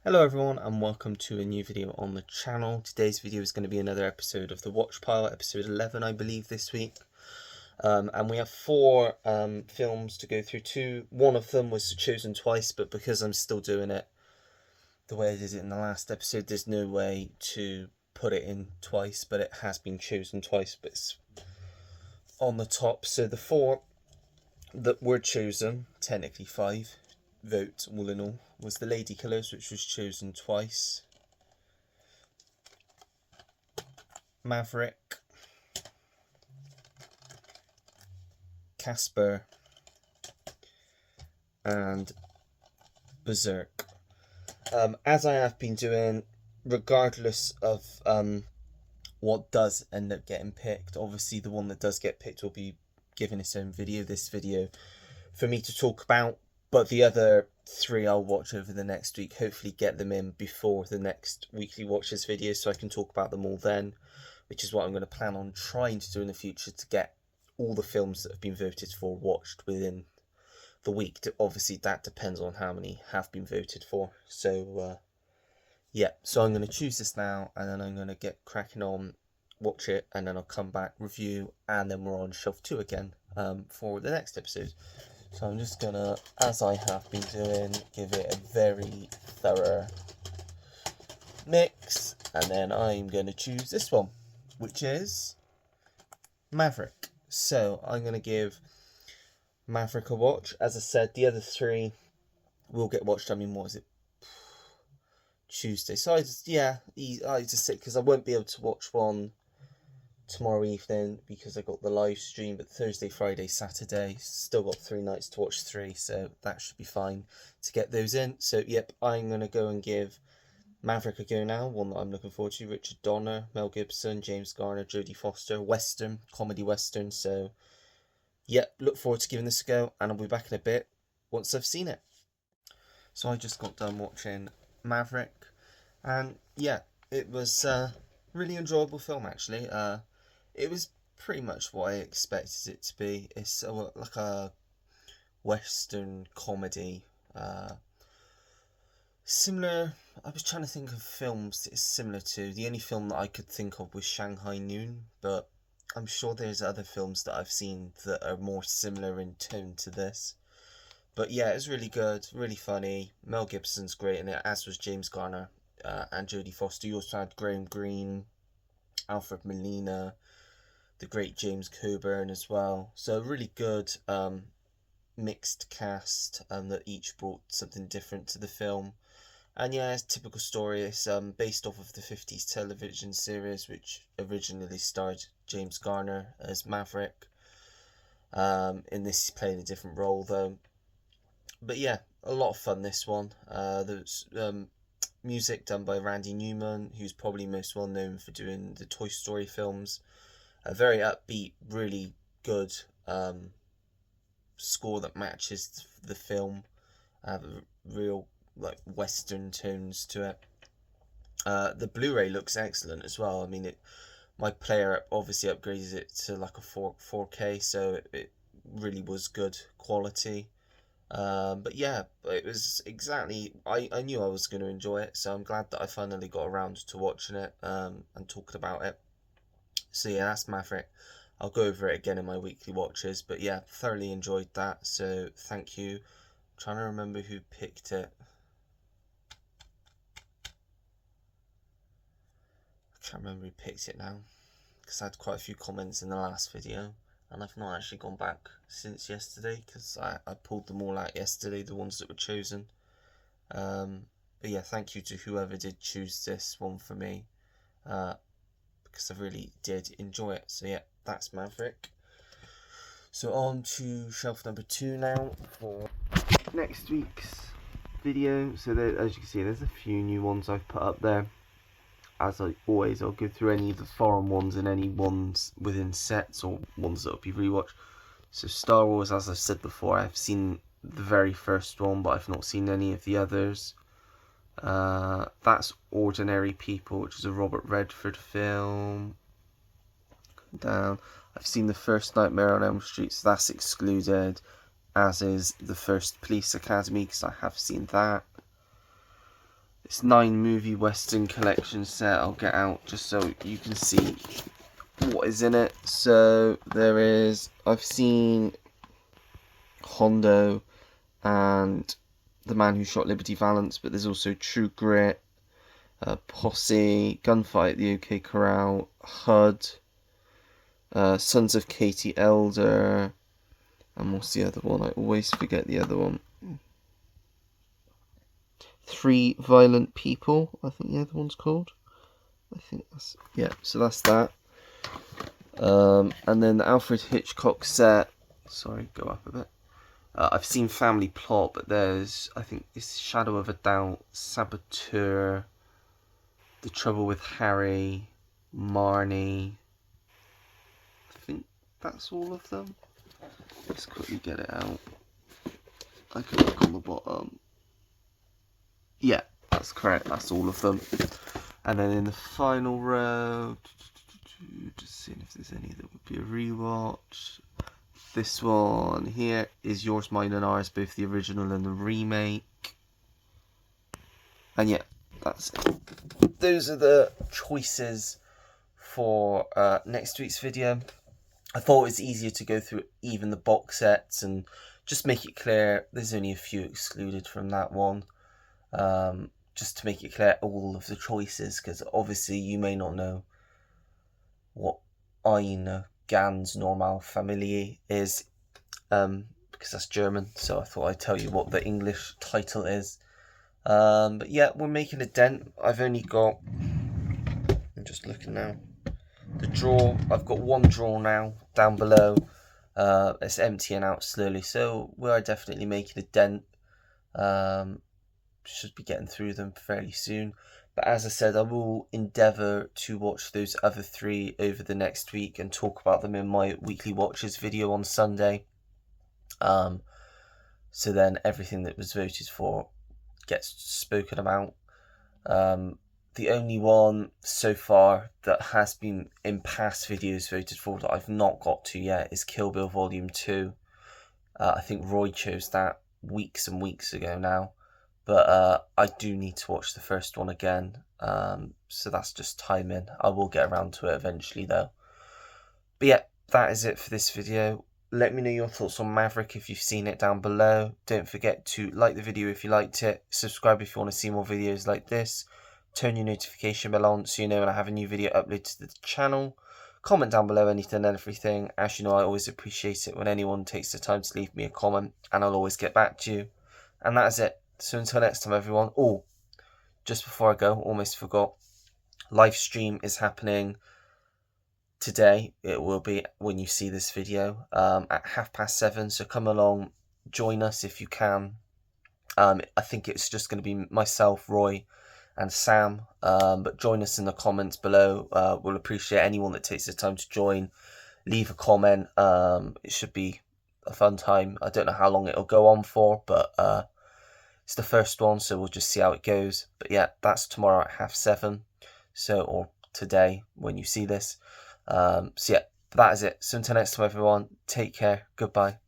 Hello everyone and welcome to a new video on the channel. Today's video is going to be another episode of the Watch Pile, episode 11 I believe this week. And we have four films to go through. One of them was chosen twice, but because I'm still doing it the way I did it in the last episode, there's no way to put it in twice, but it has been chosen twice, but it's on the top. So the four that were chosen, technically five votes all in all, was The Lady Killers, which was chosen twice, Maverick, Casper, and Berserk. As I have been doing, regardless of what does end up getting picked, obviously the one that does get picked will be given its own video, this video, for me to talk about. But the other three I'll watch over the next week, hopefully get them in before the next weekly watches video so I can talk about them all then, which is what I'm going to plan on trying to do in the future, to get all the films that have been voted for watched within the week. Obviously that depends on how many have been voted for. So yeah, so I'm going to choose this now and then I'm going to get cracking on, watch it, and then I'll come back, review, and then we're on shelf 2 again for the next episode. So I'm just going to, as I have been doing, give it a very thorough mix. And then I'm going to choose this one, which is Maverick. So I'm going to give Maverick a watch. As I said, the other three will get watched. I mean, what is it? Tuesday. So I just say, because I won't be able to watch one tomorrow evening because I got the live stream, but Thursday, Friday, Saturday, still got 3 nights to watch 3, so that should be fine to get those in. So yep, I'm going to go and give Maverick a go now, one that I'm looking forward to. Richard Donner, Mel Gibson, James Garner, Jodie Foster, western, comedy western. So yep, look forward to giving this a go, and I'll be back in a bit once I've seen it. So I just got done watching Maverick, and yeah, it was a really enjoyable film actually. It was pretty much what I expected it to be. It's like a western comedy. Similar, I was trying to think of films it's similar to. The only film that I could think of was Shanghai Noon, but I'm sure there's other films that I've seen that are more similar in tone to this. But yeah, it's really good, really funny. Mel Gibson's great in it, as was James Garner and Jodie Foster. You also had Graham Greene, Alfred Molina, the great James Coburn as well. So really good mixed cast that each brought something different to the film. And yeah, it's a typical story. It's based off of the 50s television series, which originally starred James Garner as Maverick. In this, he's playing a different role though. But yeah, a lot of fun, this one. There's music done by Randy Newman, who's probably most well known for doing the Toy Story films. A very upbeat, really good score that matches the film. Real like western tones to it. The Blu-ray looks excellent as well. I mean, my player obviously upgraded it to like a 4K, so it really was good quality. But yeah, it was exactly, I knew I was going to enjoy it, so I'm glad that I finally got around to watching it and talking about it. So yeah, that's Maverick. I'll go over it again in my weekly watches, but yeah, thoroughly enjoyed that, so thank you. I'm trying to remember who picked it. I can't remember who picked it now, because I had quite a few comments in the last video, and I've not actually gone back since yesterday, because I pulled them all out yesterday, the ones that were chosen. But yeah, thank you to whoever did choose this one for me, because I really did enjoy it. So yeah, that's Maverick. So on to shelf number 2 now for next week's video. So there, as you can see, there's a few new ones I've put up there. As I always, I'll go through any of the foreign ones and any ones within sets or ones that will be rewatched. So Star Wars, as I've said before, I've seen the very first one, but I've not seen any of the others. That's Ordinary People, which is a Robert Redford film. Down, I've seen the first Nightmare on Elm Street, so that's excluded, as is the first Police Academy, because I have seen that. It's 9 movie Western collection set. I'll get out just so you can see what is in it. So there is, I've seen Hondo and The Man Who Shot Liberty Valance, but there's also True Grit, Posse, Gunfight at the OK Corral, HUD, Sons of Katie Elder, and what's the other one? I always forget the other one. 3 Violent People, I think the other one's called. I think that's, yeah, so that's that. And then the Alfred Hitchcock set, sorry, go up a bit. I've seen Family Plot, but there's, I think it's Shadow of a Doubt, Saboteur, The Trouble with Harry, Marnie. I think that's all of them. Let's quickly get it out. I can look on the bottom. Yeah, that's correct. That's all of them. And then in the final row, just seeing if there's any that would be a rewatch. This one here is Yours, Mine and Ours, both the original and the remake. And yeah, that's it. Those are the choices for next week's video. I thought it was easier to go through even the box sets and just make it clear there's only a few excluded from that one. Just to make it clear all of the choices, because obviously you may not know what Eine Ganz Normal Familie is, because that's German, so I thought I'd tell you what the English title is. But yeah, we're making a dent. I've only got, I'm just looking now, the drawer, I've got 1 drawer now down below. It's emptying out slowly, so we are definitely making a dent. Should be getting through them fairly soon. But as I said, I will endeavour to watch those other 3 over the next week and talk about them in my weekly watches video on Sunday. So then everything that was voted for gets spoken about. The only one so far that has been in past videos voted for that I've not got to yet is Kill Bill Volume 2. I think Roy chose that weeks and weeks ago now. But I do need to watch the first one again, so that's just timing. I will get around to it eventually though. But yeah, that is it for this video. Let me know your thoughts on Maverick if you've seen it down below. Don't forget to like the video if you liked it, subscribe if you want to see more videos like this, turn your notification bell on so you know when I have a new video uploaded to the channel. Comment down below anything and everything. As you know, I always appreciate it when anyone takes the time to leave me a comment, and I'll always get back to you. And that is it. So until next time, everyone. Oh, just before I go, almost forgot. Live stream is happening today. It will be when you see this video at 7:30. So come along, join us if you can. I think it's just going to be myself, Roy, and Sam. But join us in the comments below. We'll appreciate anyone that takes the time to join. Leave a comment. It should be a fun time. I don't know how long it'll go on for, but it's the first one, so we'll just see how it goes. But yeah, that's tomorrow at 7:30. So, or today when you see this. So yeah, that is it. So until next time, everyone, take care. Goodbye.